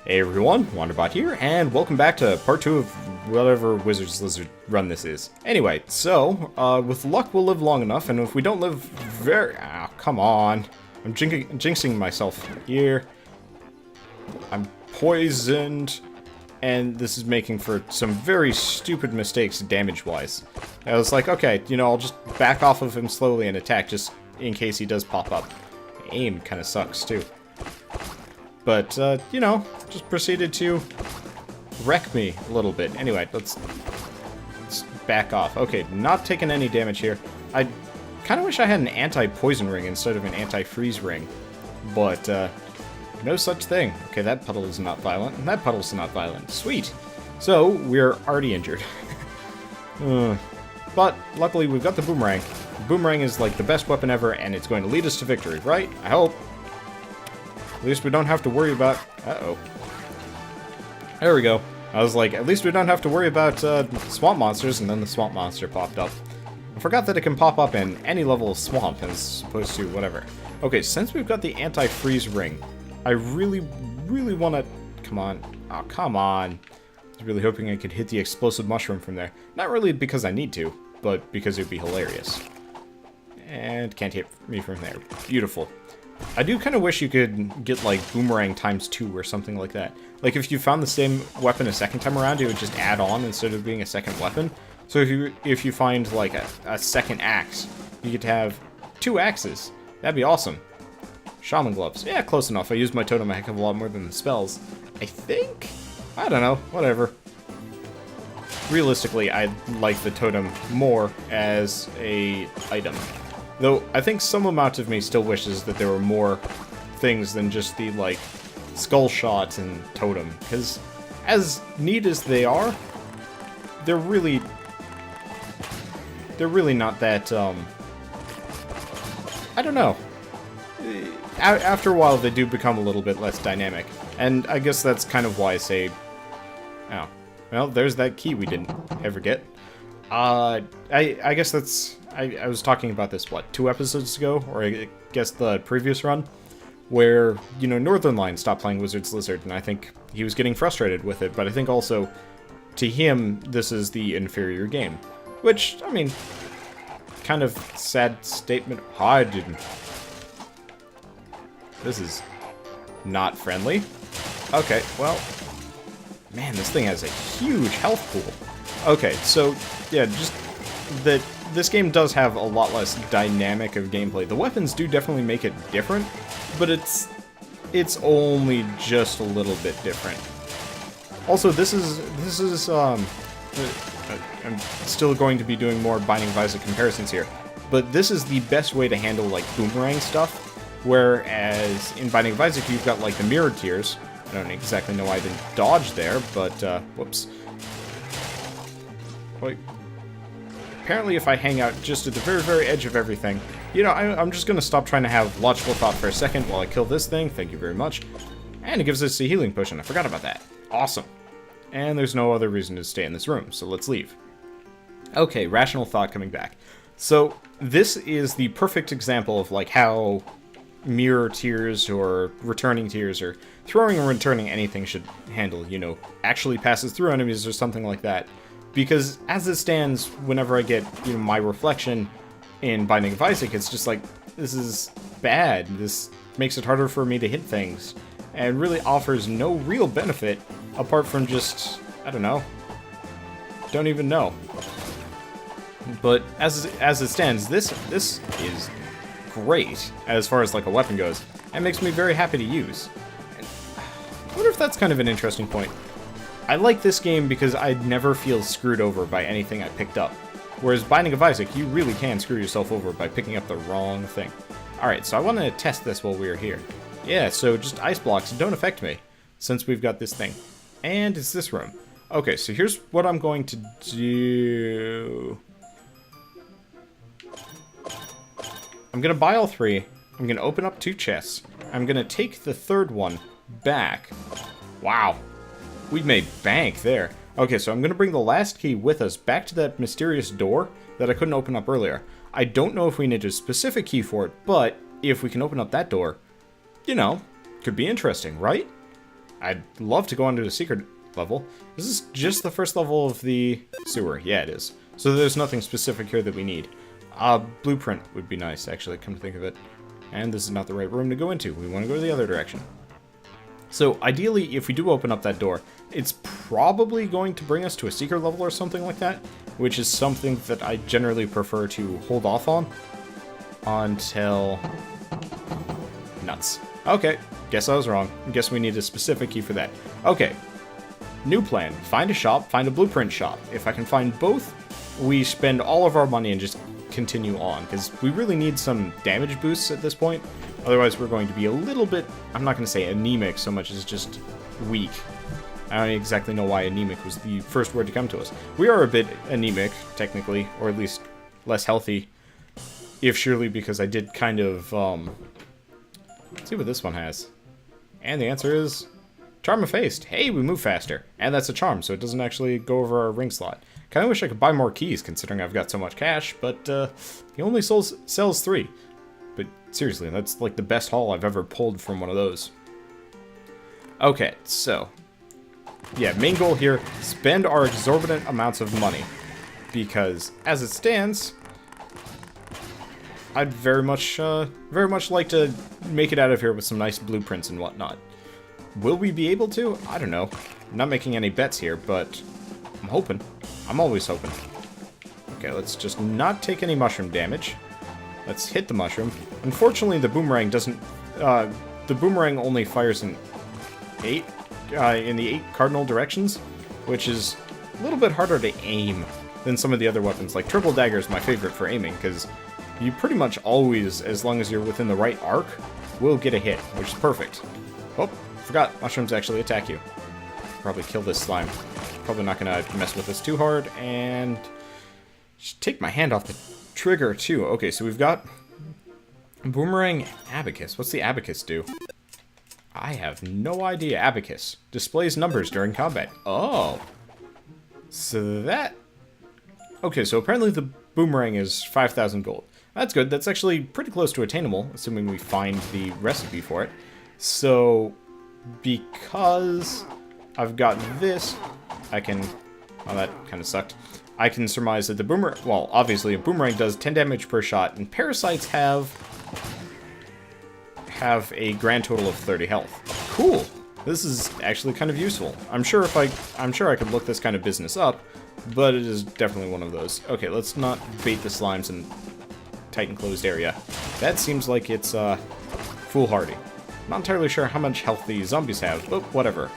Hey everyone, Wanderbot here, and welcome back to part 2 of whatever Wizard's Lizard run this is. Anyway, so, with luck we'll live long enough, and if we don't live very... Ah, come on. I'm jinxing myself here. I'm poisoned, and this is making for some very stupid mistakes damage-wise. I was like, okay, you know, I'll just back off of him slowly and attack just in case he does pop up. Aim kind of sucks, too. But, you know, just proceeded to wreck me a little bit. Anyway, let's back off. Okay, not taking any damage here. I kind of wish I had an anti-poison ring instead of an anti-freeze ring. But, no such thing. Okay, that puddle is not violent, and that puddle's not violent. Sweet! So, we're already injured. But, luckily, we've got the boomerang. The boomerang is, like, the best weapon ever, and it's going to lead us to victory, right? I hope. At least we don't have to worry about... Uh-oh. There we go. I was like, at least we don't have to worry about swamp monsters, and then the swamp monster popped up. I forgot that it can pop up in any level of swamp as opposed to whatever. Okay, since we've got the anti-freeze ring, I really want to... Come on. Oh, come on. I was really hoping I could hit the explosive mushroom from there. Not really because I need to, but because it would be hilarious. And can't hit me from there. Beautiful. I do kind of wish you could get, like, boomerang ×2 or something like that. Like, if you found the same weapon a second time around, it would just add on instead of being a second weapon. So if you find, like, a second axe, you could have 2 axes. That'd be awesome. Shaman gloves. Yeah, close enough. I used my totem a heck of a lot more than the spells. I think? I don't know. Whatever. Realistically, I like the totem more as a item. Though, I think some amount of me still wishes that there were more things than just the, like, skull shot and totem. Because, as neat as they are, they're really not that, I don't know. After a while, they do become a little bit less dynamic. And I guess that's kind of why I say... Oh. Well, there's that key we didn't ever get. I guess that's... I was talking about this, what, 2 episodes ago? Or I guess the previous run? Where, you know, Northern Line stopped playing Wizard's Lizard, and I think he was getting frustrated with it, but I think also, to him, this is the inferior game. Which, I mean, kind of sad statement. I didn't. This is not friendly. Okay, well, man, this thing has a huge health pool. Okay, so, yeah, just that this game does have a lot less dynamic of gameplay. The weapons do definitely make it different, but it's only just a little bit different. Also, this is I'm still going to be doing more Binding of Isaac comparisons here, but this is the best way to handle, like, boomerang stuff, whereas in Binding of Isaac you've got, like, the mirrored tears. I don't exactly know why I didn't dodge there, but, whoops. Wait. Apparently if I hang out just at the very, very edge of everything, you know, I'm just going to stop trying to have logical thought for a second while I kill this thing. Thank you very much. And it gives us a healing potion. I forgot about that. Awesome. And there's no other reason to stay in this room, so let's leave. Okay, rational thought coming back. So this is the perfect example of, like, how mirror tears or returning tears or throwing or returning anything should handle, you know, actually passes through enemies or something like that. Because as it stands, whenever I get, you know, my reflection in Binding of Isaac, it's just like, this is bad. This makes it harder for me to hit things. And really offers no real benefit apart from just, I don't know. Don't even know. But as it stands, this is great as far as, like, a weapon goes. And makes me very happy to use. And I wonder if that's kind of an interesting point. I like this game because I never feel screwed over by anything I picked up. Whereas Binding of Isaac, you really can screw yourself over by picking up the wrong thing. Alright, so I want to test this while we're here. Yeah, so just ice blocks don't affect me, since we've got this thing. And it's this room. Okay, so here's what I'm going to do. I'm going to buy all 3. I'm going to open up 2 chests. I'm going to take the 3rd one back. Wow. We made bank there. Okay, so I'm going to bring the last key with us back to that mysterious door that I couldn't open up earlier. I don't know if we need a specific key for it, but if we can open up that door, you know, could be interesting, right? I'd love to go on to the secret level. Is this just the first level of the sewer? Yeah, it is. So there's nothing specific here that we need. Blueprint would be nice, actually, come to think of it. And this is not the right room to go into. We want to go the other direction. So ideally, if we do open up that door, it's probably going to bring us to a secret level or something like that, which is something that I generally prefer to hold off on until... Nuts. Okay, guess I was wrong. Guess we need a specific key for that. Okay, new plan. Find a shop, find a blueprint shop. If I can find both, we spend all of our money and just continue on, because we really need some damage boosts at this point. Otherwise, we're going to be a little bit, I'm not going to say anemic so much as just weak. I don't exactly know why anemic was the first word to come to us. We are a bit anemic, technically, or at least less healthy, if surely because I did kind of, let's see what this one has. And the answer is Charm Effaced. Hey, we move faster. And that's a charm, so it doesn't actually go over our ring slot. Kinda wish I could buy more keys, considering I've got so much cash, but he only sells 3. But seriously, that's like the best haul I've ever pulled from one of those. Okay, so... yeah, main goal here, spend our exorbitant amounts of money. Because, as it stands, I'd very much like to make it out of here with some nice blueprints and whatnot. Will we be able to? I don't know. I'm not making any bets here, but I'm hoping. I'm always hoping. Okay, let's just not take any mushroom damage. Let's hit the mushroom. Unfortunately, the boomerang doesn't... the boomerang only fires in 8 in the 8 cardinal directions, which is a little bit harder to aim than some of the other weapons. Like, triple dagger is my favorite for aiming, because you pretty much always, as long as you're within the right arc, will get a hit, which is perfect. Oh, forgot, mushrooms actually attack you. Probably kill this slime. Probably not gonna mess with this too hard, and just take my hand off the trigger too. Okay, so we've got boomerang abacus. What's the abacus do? I have no idea. Abacus displays numbers during combat. Oh, so that... okay, so apparently the boomerang is 5,000 gold. That's good. That's actually pretty close to attainable, assuming we find the recipe for it. So, because I've got this, I can... oh, that kind of sucked. I can surmise that the boomerang... well, obviously, a boomerang does 10 damage per shot, and parasites have a grand total of 30 health. Cool! This is actually kind of useful. I'm sure I could look this kind of business up, but it is definitely one of those. Okay, let's not bait the slimes in tight enclosed area. That seems like it's foolhardy. Not entirely sure how much health the zombies have, but whatever.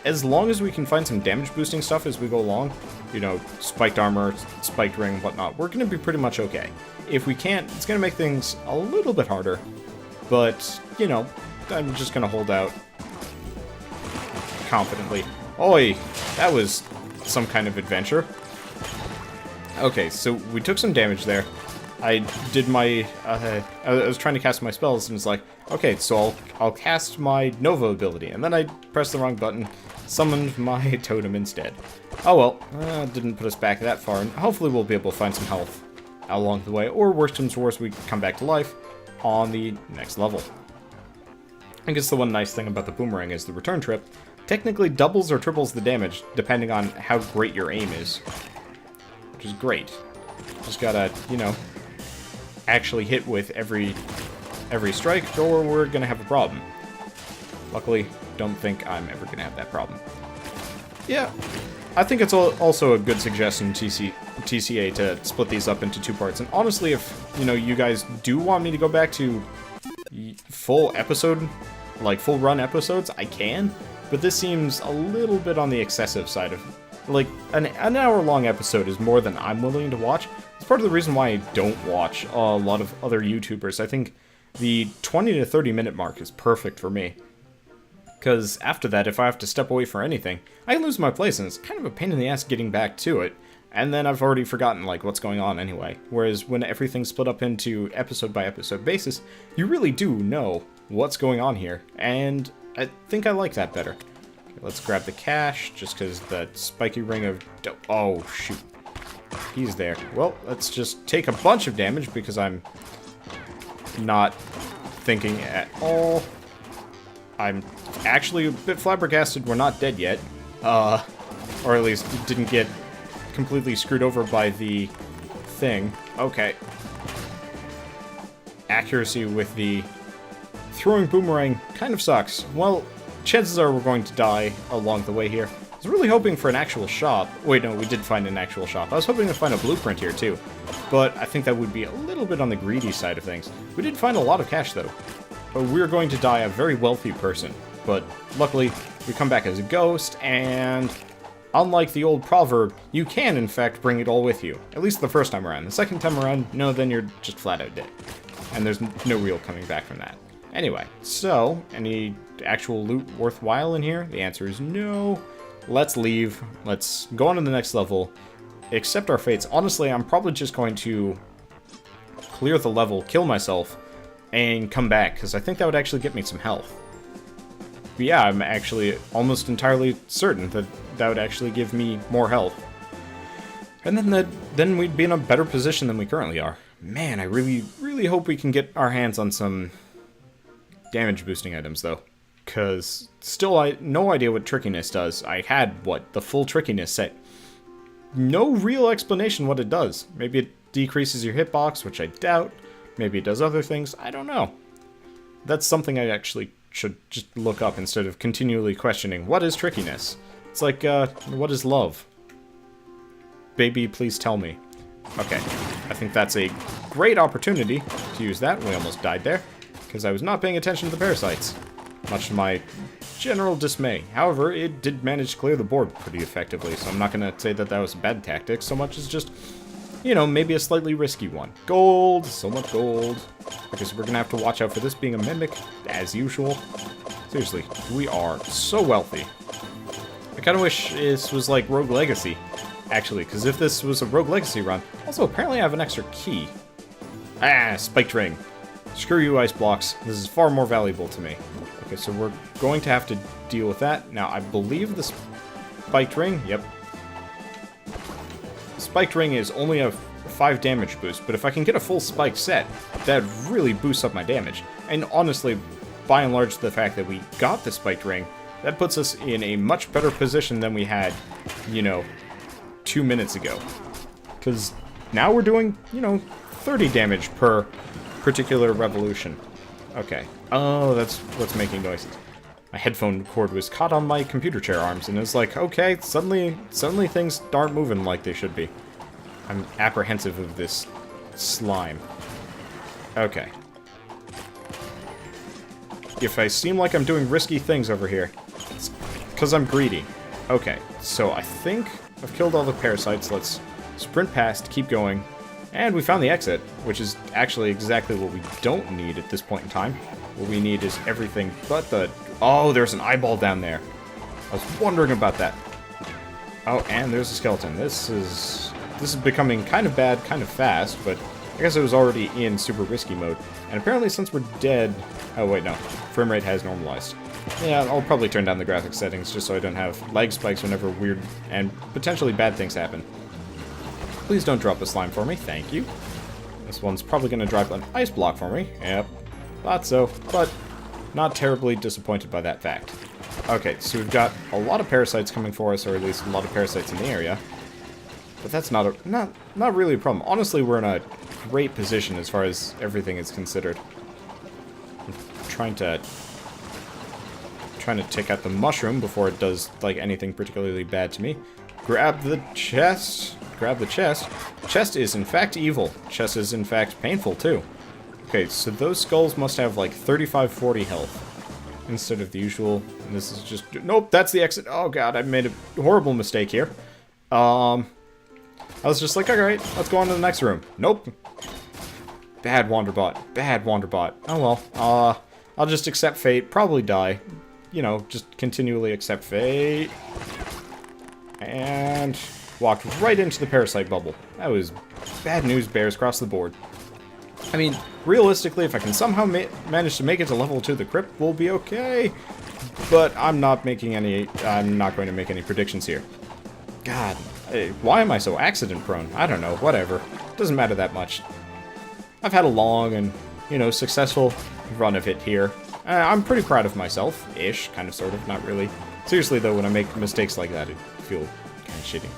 As long as we can find some damage boosting stuff as we go along, you know, spiked armor, spiked ring, whatnot, we're going to be pretty much okay. If we can't, it's going to make things a little bit harder, but, you know, I'm just going to hold out confidently. Oi, that was some kind of adventure. Okay, so we took some damage there. I did my, I was trying to cast my spells and was like, okay, so I'll cast my Nova ability, and then I pressed the wrong button, summoned my totem instead. Oh well, didn't put us back that far, and hopefully we'll be able to find some health along the way, or worst comes to worst, we come back to life on the next level. I guess the one nice thing about the boomerang is the return trip technically doubles or triples the damage, depending on how great your aim is, which is great. Just gotta, you know, actually hit with every strike, or we're gonna have a problem. Luckily, don't think I'm ever gonna have that problem. Yeah, I think it's also a good suggestion, TCA, to split these up into 2 parts. And honestly, if, you know, you guys do want me to go back to full episode, like full run episodes, I can. But this seems a little bit on the excessive side of, like, an hour-long episode is more than I'm willing to watch. It's part of the reason why I don't watch a lot of other YouTubers. I think the 20 to 30 minute mark is perfect for me. Because after that, if I have to step away for anything, I can lose my place, and it's kind of a pain in the ass getting back to it. And then I've already forgotten, like, what's going on anyway. Whereas when everything's split up into episode-by-episode basis, you really do know what's going on here. And I think I like that better. Okay, let's grab the cash, just because that spiky ring of... oh, shoot. He's there. Well, let's just take a bunch of damage, because I'm not thinking at all. I'm actually a bit flabbergasted we're not dead yet. Or at least didn't get completely screwed over by the thing. Okay. Accuracy with the throwing boomerang kind of sucks. Well, chances are we're going to die along the way here. I was really hoping for an actual shop. Wait, no, we did find an actual shop. I was hoping to find a blueprint here, too. But I think that would be a little bit on the greedy side of things. We did find a lot of cash, though. But we're going to die a very wealthy person. But luckily, we come back as a ghost, and unlike the old proverb, you can, in fact, bring it all with you. At least the first time around. The second time around, no, then you're just flat out dead. And there's no real coming back from that. Anyway, so, any actual loot worthwhile in here? The answer is no. Let's leave. Let's go on to the next level. Accept our fates. Honestly, I'm probably just going to clear the level, kill myself, and come back, because I think that would actually get me some health. But yeah, I'm actually almost entirely certain that that would actually give me more health. And then we'd be in a better position than we currently are. Man, I really, really hope we can get our hands on some damage boosting items, though. Because still, no idea what trickiness does. I had, the full trickiness set. No real explanation what it does. Maybe it decreases your hitbox, which I doubt. Maybe it does other things. I don't know. That's something I actually should just look up instead of continually questioning, what is trickiness? It's like, what is love? Baby, please tell me. Okay, I think that's a great opportunity to use that. We almost died there, because I was not paying attention to the parasites. Much to my general dismay. However, it did manage to clear the board pretty effectively, so I'm not going to say that that was a bad tactic so much as just, you know, maybe a slightly risky one. Gold, so much gold. Because we're going to have to watch out for this being a mimic, as usual. Seriously, we are so wealthy. I kind of wish this was like Rogue Legacy, actually, because if this was a Rogue Legacy run... Also, apparently I have an extra key. Ah, spiked ring. Screw you, ice blocks. This is far more valuable to me. Okay, so we're going to have to deal with that. Now, I believe the spiked ring... Yep. The spiked ring is only a 5 damage boost, but if I can get a full spike set, that really boosts up my damage. And honestly, by and large, the fact that we got the spiked ring, that puts us in a much better position than we had, you know, 2 minutes ago. Because now we're doing, you know, 30 damage per particular revolution. Okay. Oh, that's what's making noises. My headphone cord was caught on my computer chair arms, and it's like, okay, suddenly things aren't moving like they should be. I'm apprehensive of this slime. Okay. If I seem like I'm doing risky things over here, it's because I'm greedy. Okay, so I think I've killed all the parasites. Let's sprint past, keep going. And we found the exit, which is actually exactly what we don't need at this point in time. What we need is everything but the... Oh, there's an eyeball down there. I was wondering about that. Oh, and there's a skeleton. This is becoming kind of bad, kind of fast, but I guess it was already in super risky mode. And apparently since we're dead... Oh, wait, no. Frame rate has normalized. Yeah, I'll probably turn down the graphics settings just so I don't have lag spikes whenever weird and potentially bad things happen. Please don't drop a slime for me, thank you. This one's probably going to drop an ice block for me. Yep, thought so, but not terribly disappointed by that fact. Okay, so we've got a lot of parasites coming for us, or at least a lot of parasites in the area. But that's not really a problem. Honestly, we're in a great position as far as everything is considered. I'm trying to take out the mushroom before it does like anything particularly bad to me. Grab the chest. Grab the chest. Chest is in fact evil. Chest is in fact painful too. Okay, so those skulls must have like 35-40 health instead of the usual. And this is just... Nope, that's the exit. Oh god, I made a horrible mistake here. I was just like, alright, let's go on to the next room. Nope. Bad Wanderbot. Bad Wanderbot. Oh well. I'll just accept fate. Probably die. You know, just continually accept fate. And walked right into the parasite bubble. That was bad news bears across the board. I mean, realistically, if I can somehow manage to make it to level 2 of the crypt, we'll be okay. But I'm not going to make any predictions here. God, why am I so accident prone? I don't know, whatever. Doesn't matter that much. I've had a long and, you know, successful run of it here. I'm pretty proud of myself-ish, kind of, sort of, not really. Seriously, though, when I make mistakes like that, I feel kind of shitty.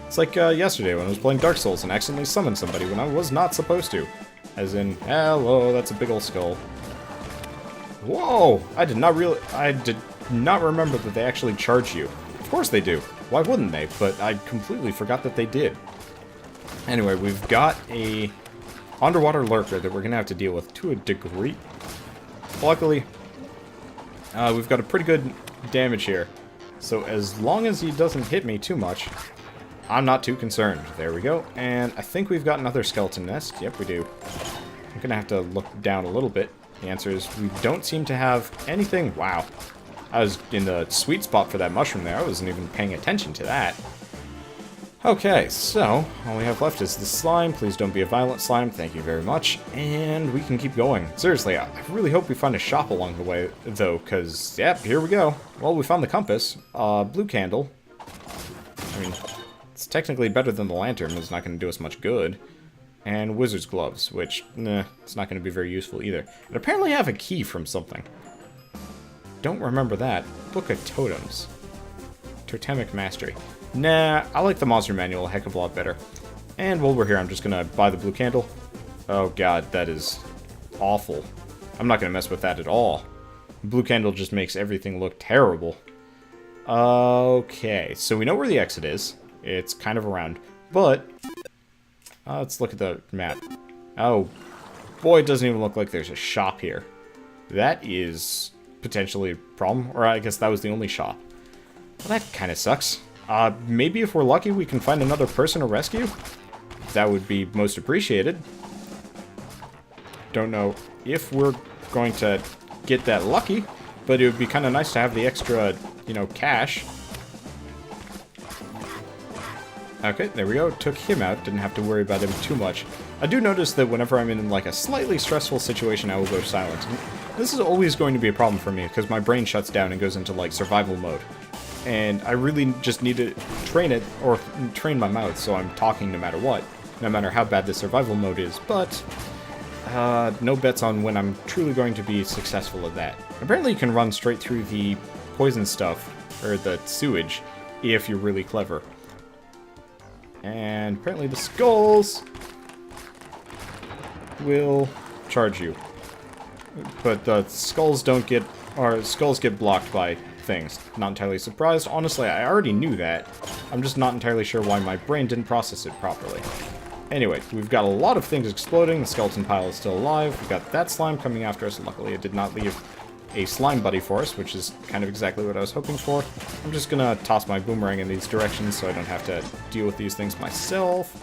It's like yesterday when I was playing Dark Souls and accidentally summoned somebody when I was not supposed to. As in, hello, that's a big old skull. Whoa! I did not remember that they actually charge you. Of course they do. Why wouldn't they? But I completely forgot that they did. Anyway, we've got a underwater lurker that we're gonna have to deal with to a degree. Luckily, we've got a pretty good damage here. So as long as he doesn't hit me too much, I'm not too concerned. There we go. And I think we've got another skeleton nest. Yep, we do. I'm gonna have to look down a little bit. The answer is we don't seem to have anything. Wow. I was in the sweet spot for that mushroom there. I wasn't even paying attention to that. Okay, so all we have left is the slime. Please don't be a violent slime. Thank you very much. And we can keep going. Seriously, I really hope we find a shop along the way, though, because, yep, here we go. Well, we found the compass. Blue candle. I mean, it's technically better than the lantern. It's not going to do us much good. And wizard's gloves, which, it's not going to be very useful either. And apparently I have a key from something. Don't remember that. Book of Totems. Totemic Mastery. Nah, I like the monster manual a heck of a lot better. And while we're here, I'm just gonna buy the blue candle. Oh god, that is awful. I'm not gonna mess with that at all. Blue candle just makes everything look terrible. Okay, so we know where the exit is. It's kind of around, but let's look at the map. Oh, boy, it doesn't even look like there's a shop here. That is potentially a problem, or I guess that was the only shop. Well, that kind of sucks. Maybe if we're lucky, we can find another person to rescue? That would be most appreciated. Don't know if we're going to get that lucky, but it would be kind of nice to have the extra, you know, cash. Okay, there we go. Took him out. Didn't have to worry about him too much. I do notice that whenever I'm in, like, a slightly stressful situation, I will go silent. And this is always going to be a problem for me, because my brain shuts down and goes into, like, survival mode. And I really just need to train it, or train my mouth, so I'm talking no matter what. No matter how bad the survival mode is, but no bets on when I'm truly going to be successful at that. Apparently you can run straight through the poison stuff, or the sewage, if you're really clever. And apparently the skulls will charge you. But the skulls don't get, or skulls get blocked by things. Not entirely surprised. Honestly, I already knew that. I'm just not entirely sure why my brain didn't process it properly. Anyway, we've got a lot of things exploding. The skeleton pile is still alive. We've got that slime coming after us. Luckily, it did not leave a slime buddy for us, which is kind of exactly what I was hoping for. I'm just gonna toss my boomerang in these directions so I don't have to deal with these things myself.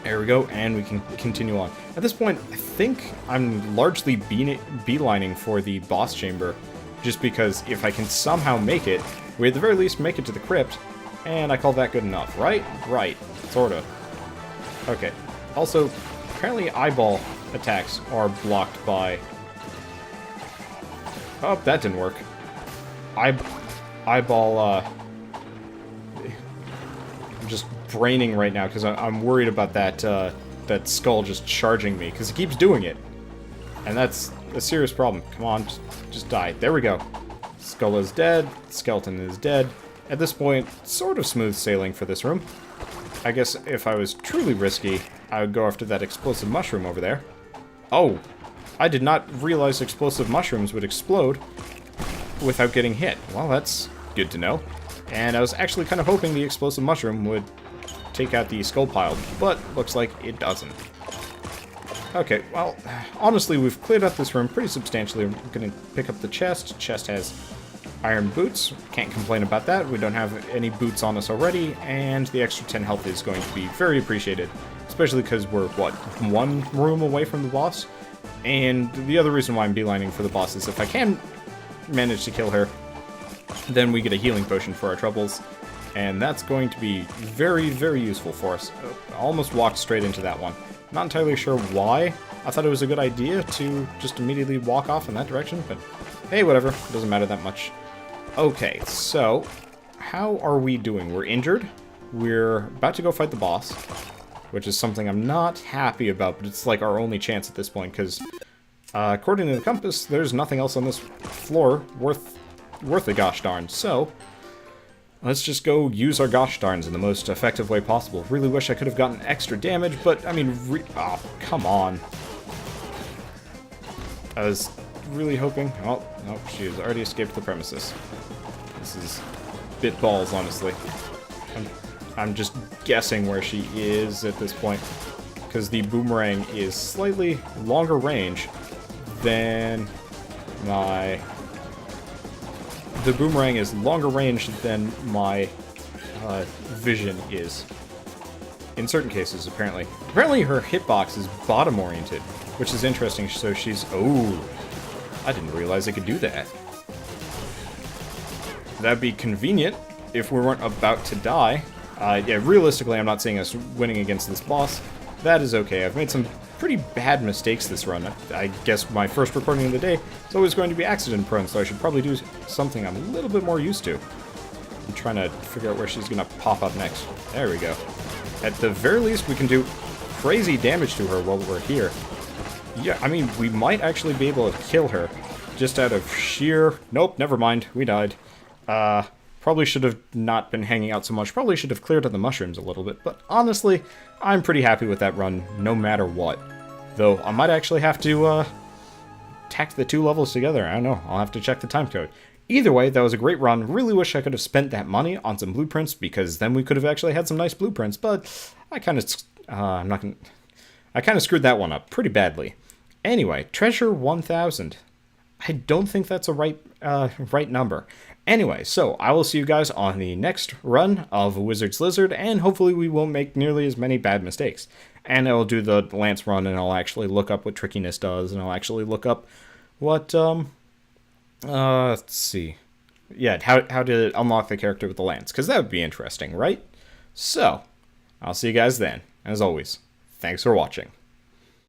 There we go, and we can continue on. At this point, I think I'm largely beelining for the boss chamber, just because if I can somehow make it, we at the very least make it to the crypt, and I call that good enough, right? Right, sorta. Okay. Also, apparently eyeball attacks are blocked by... Oh, that didn't work. Eyeball, I'm just braining right now, because I'm worried about that, that skull just charging me, because it keeps doing it. And that's a serious problem. Come on, just die. There we go. Skull is dead. Skeleton is dead. At this point, sort of smooth sailing for this room. I guess if I was truly risky, I would go after that explosive mushroom over there. Oh, I did not realize explosive mushrooms would explode without getting hit. Well, that's good to know. And I was actually kind of hoping the explosive mushroom would take out the skull pile, but looks like it doesn't. Okay, well, honestly, we've cleared up this room pretty substantially. I'm going to pick up the chest. Chest has iron boots. Can't complain about that. We don't have any boots on us already, and the extra 10 health is going to be very appreciated, especially because we're, what, one room away from the boss? And the other reason why I'm beelining for the boss is if I can manage to kill her, then we get a healing potion for our troubles, and that's going to be very, very useful for us. I almost walked straight into that one. Not entirely sure why. I thought it was a good idea to just immediately walk off in that direction, but hey, whatever. It doesn't matter that much. Okay, so how are we doing? We're injured. We're about to go fight the boss, which is something I'm not happy about, but it's like our only chance at this point, because According to the compass, there's nothing else on this floor worth a gosh darn, so let's just go use our gosh darns in the most effective way possible. Really wish I could have gotten extra damage, but, I mean, oh, come on. I was really hoping... Oh, no, she has already escaped the premises. This is bit balls, honestly. I'm just guessing where she is at this point, because the boomerang is slightly longer range than my... The boomerang is longer range than my vision is. In certain cases, apparently. Apparently her hitbox is bottom-oriented, which is interesting, so she's... Oh, I didn't realize I could do that. That'd be convenient if we weren't about to die. Yeah, realistically, I'm not seeing us winning against this boss. That is okay. I've made some pretty bad mistakes this run. I guess my first recording of the day is always going to be accident-prone, so I should probably do something I'm a little bit more used to. I'm trying to figure out where she's going to pop up next. There we go. At the very least, we can do crazy damage to her while we're here. Yeah, I mean, we might actually be able to kill her just out of sheer... Nope, never mind. We died. Probably should have not been hanging out so much. Probably should have cleared of the mushrooms a little bit. But honestly, I'm pretty happy with that run, no matter what. Though, I might actually have to, tack the two levels together. I don't know. I'll have to check the time code. Either way, that was a great run. Really wish I could have spent that money on some blueprints, because then we could have actually had some nice blueprints. But I kind of... I kind of screwed that one up pretty badly. Anyway, treasure 1000. I don't think that's a right number. Anyway, so I will see you guys on the next run of Wizard's Lizard, and hopefully we won't make nearly as many bad mistakes. And I will do the Lance run, and I'll actually look up what trickiness does, and I'll actually look up what, let's see. Yeah, how to unlock the character with the Lance, because that would be interesting, right? So, I'll see you guys then. As always, thanks for watching.